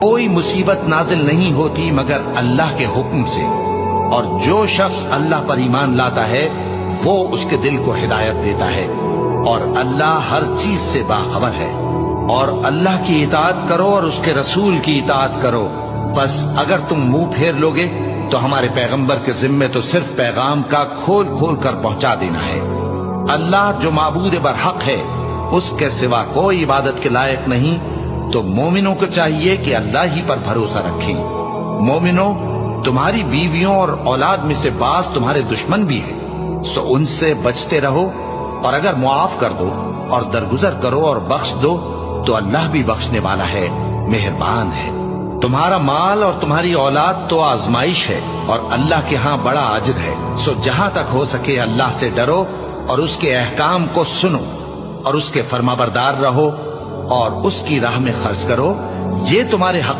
کوئی مصیبت نازل نہیں ہوتی مگر اللہ کے حکم سے، اور جو شخص اللہ پر ایمان لاتا ہے وہ اس کے دل کو ہدایت دیتا ہے، اور اللہ ہر چیز سے باخبر ہے۔ اور اللہ کی اطاعت کرو اور اس کے رسول کی اطاعت کرو، بس اگر تم منہ پھیر لوگے تو ہمارے پیغمبر کے ذمے تو صرف پیغام کا کھول کھول کر پہنچا دینا ہے۔ اللہ جو معبود برحق ہے، اس کے سوا کوئی عبادت کے لائق نہیں، تو مومنوں کو چاہیے کہ اللہ ہی پر بھروسہ رکھیں۔ مومنوں، تمہاری بیویوں اور اولاد میں سے بعض تمہارے دشمن بھی ہیں، سو ان سے بچتے رہو، اور اگر معاف کر دو اور درگزر کرو اور بخش دو تو اللہ بھی بخشنے والا ہے، مہربان ہے۔ تمہارا مال اور تمہاری اولاد تو آزمائش ہے، اور اللہ کے ہاں بڑا اجر ہے، سو جہاں تک ہو سکے اللہ سے ڈرو اور اس کے احکام کو سنو اور اس کے فرمانبردار رہو اور اس کی راہ میں خرچ کرو، یہ تمہارے حق